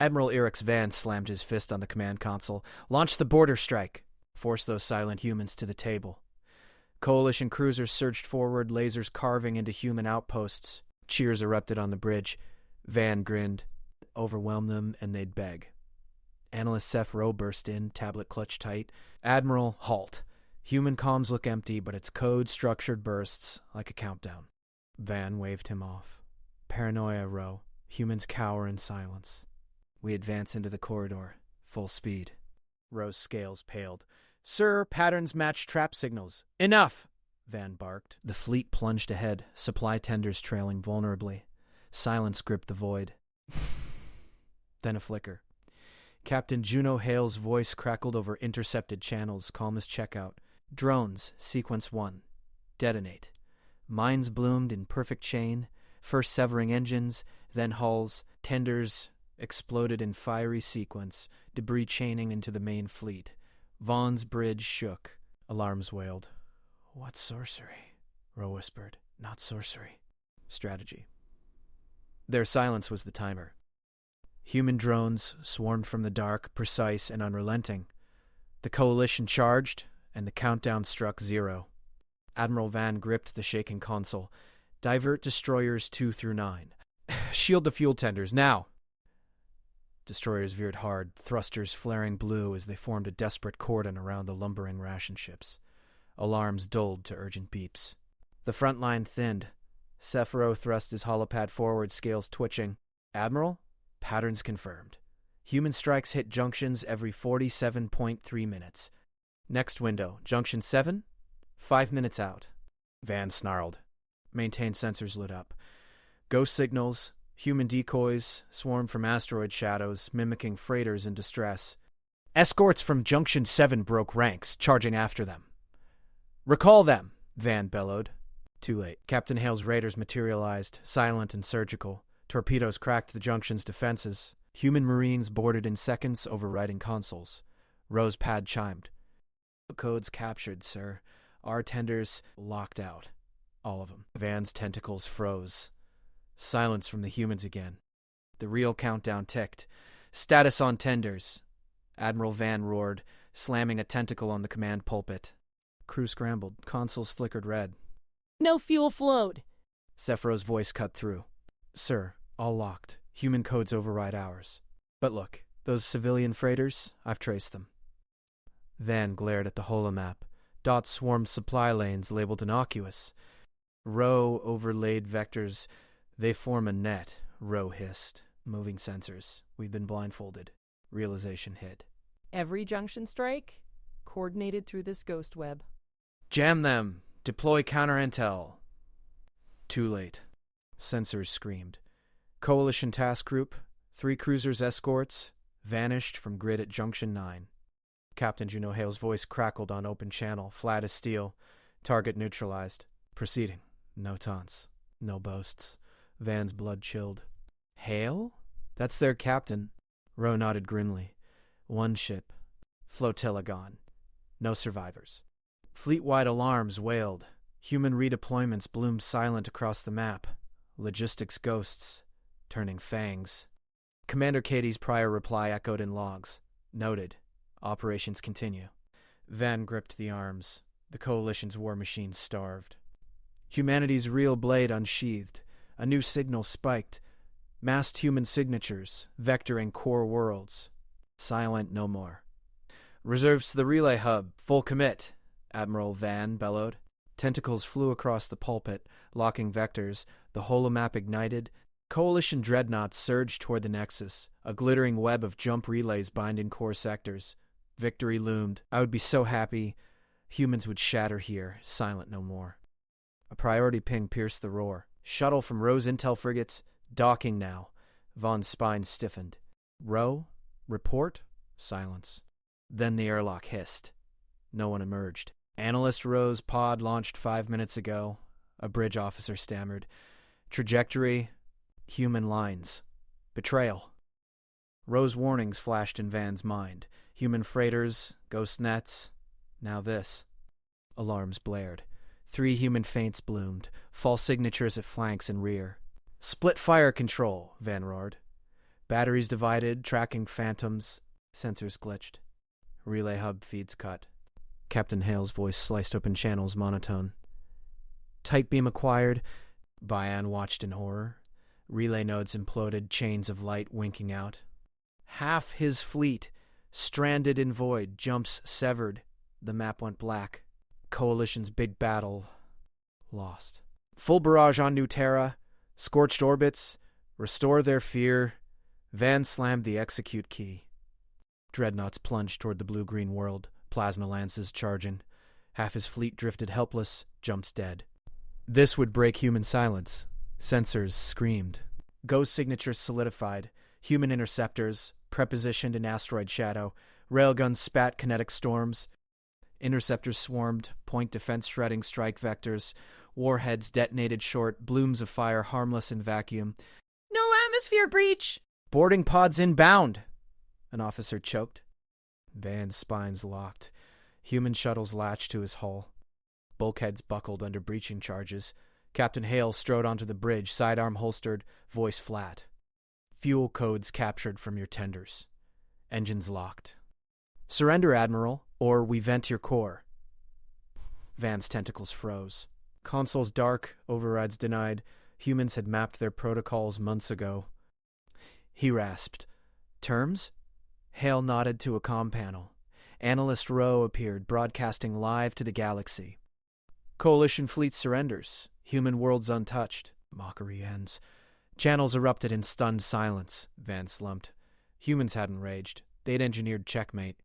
Admiral Eric's Van slammed his fist on the command console. Launch the border strike. Force those silent humans to the table. Coalition cruisers surged forward, lasers carving into human outposts. Cheers erupted on the bridge. Van grinned. Overwhelm them, and they'd beg. Analyst Seth Rowe burst in, tablet clutched tight. Admiral, halt. Human comms look empty, but it's code-structured bursts, like a countdown. Van waved him off. Paranoia, Rowe. Humans cower in silence. We advance into the corridor. Full speed. Rowe's scales paled. Sir, patterns match trap signals. Enough! Van barked. The fleet plunged ahead, supply tenders trailing vulnerably. Silence gripped the void. Then a flicker. Captain Juno Hale's voice crackled over intercepted channels, calm as checkout. Drones, sequence 1. Detonate. Mines bloomed in perfect chain, first severing engines, then hulls, tenders exploded in fiery sequence, debris chaining into the main fleet. Vaughn's bridge shook. Alarms wailed. What sorcery? Rowe whispered. Not sorcery. Strategy. Their silence was the timer. Human drones swarmed from the dark, precise and unrelenting. The Coalition charged, and the countdown struck 0. Admiral Van gripped the shaking console. Divert destroyers 2 through 9. Shield the fuel tenders, now! Destroyers veered hard, thrusters flaring blue as they formed a desperate cordon around the lumbering ration ships. Alarms dulled to urgent beeps. The front line thinned. Sephiroth thrust his holopad forward, scales twitching. Admiral? Patterns confirmed. Human strikes hit junctions every 47.3 minutes. Next window, junction 7? 5 minutes out. Van snarled. Maintain sensors lit up. Ghost signals, human decoys, swarmed from asteroid shadows, mimicking freighters in distress. Escorts from junction 7 broke ranks, charging after them. Recall them, Van bellowed. Too late. Captain Hale's raiders materialized, silent and surgical. Torpedoes cracked the junction's defenses. Human marines boarded in seconds, overriding consoles. Rowe's pad chimed. Codes captured, sir. Our tenders locked out. All of them. Van's tentacles froze. Silence from the humans again. The real countdown ticked. Status on tenders. Admiral Van roared, slamming a tentacle on the command pulpit. Crew scrambled. Consoles flickered red. No fuel flowed. Sephiroth's voice cut through. Sir, all locked. Human codes override ours. But look, those civilian freighters, I've traced them. Van glared at the holomap. Dots swarmed supply lanes labeled innocuous. Rowe overlaid vectors. They form a net, Rowe hissed. Moving sensors. We've been blindfolded. Realization hit. Every junction strike? Coordinated through this ghost web. Jam them! Deploy counter-intel. Too late. Sensors screamed. Coalition task group, 3 cruisers escorts, vanished from grid at junction 9. Captain Juno Hale's voice crackled on open channel, flat as steel. Target neutralized. Proceeding. No taunts. No boasts. Van's blood chilled. Hale? That's their captain. Rowe nodded grimly. 1 ship. Flotilla gone. No survivors. Fleet-wide alarms wailed. Human redeployments bloomed silent across the map. Logistics ghosts. Turning fangs. Commander Katie's prior reply echoed in logs. Noted. Operations continue. Van gripped the arms. The Coalition's war machine starved. Humanity's real blade unsheathed. A new signal spiked. Massed human signatures, vectoring core worlds. Silent no more. Reserves to the relay hub. Full commit, Admiral Van bellowed. Tentacles flew across the pulpit, locking vectors. The holomap ignited. Coalition dreadnoughts surged toward the Nexus, a glittering web of jump relays binding core sectors. Victory loomed. I would be so happy. Humans would shatter here, silent no more. A priority ping pierced the roar. Shuttle from Rowe's intel frigates, docking now. Vaughn's spine stiffened. Rowe? Report? Silence. Then the airlock hissed. No one emerged. Analyst Rowe's pod launched 5 minutes ago. A bridge officer stammered. Trajectory... Human lines. Betrayal. Rowe's warnings flashed in Van's mind. Human freighters, ghost nets, now this. Alarms blared. 3 human feints bloomed, false signatures at flanks and rear. Split fire control, Van roared. Batteries divided, tracking phantoms. Sensors glitched. Relay hub feeds cut. Captain Hale's voice sliced open channels monotone. Tight beam acquired. Vian watched in horror. Relay nodes imploded, chains of light winking out. Half his fleet, stranded in void, jumps severed. The map went black. Coalition's big battle lost. Full barrage on New Terra. Scorched orbits. Restore their fear. Van slammed the execute key. Dreadnoughts plunged toward the blue-green world, plasma lances charging. Half his fleet drifted helpless, jumps dead. This would break human silence. Sensors screamed. Ghost signatures solidified. Human interceptors, prepositioned in asteroid shadow. Railguns spat kinetic storms. Interceptors swarmed, point defense shredding strike vectors. Warheads detonated short, blooms of fire harmless in vacuum. No atmosphere breach! Boarding pods inbound! An officer choked. Van's spines locked. Human shuttles latched to his hull. Bulkheads buckled under breaching charges. Captain Hale strode onto the bridge, sidearm holstered, voice flat. Fuel codes captured from your tenders. Engines locked. Surrender, Admiral, or we vent your core. Van's tentacles froze. Consoles dark, overrides denied. Humans had mapped their protocols months ago. He rasped. Terms? Hale nodded to a comm panel. Analyst Rowe appeared, broadcasting live to the galaxy. Coalition fleet surrenders. Human worlds untouched. Mockery ends. Channels erupted in stunned silence. Van slumped. Humans hadn't raged. They'd engineered checkmate.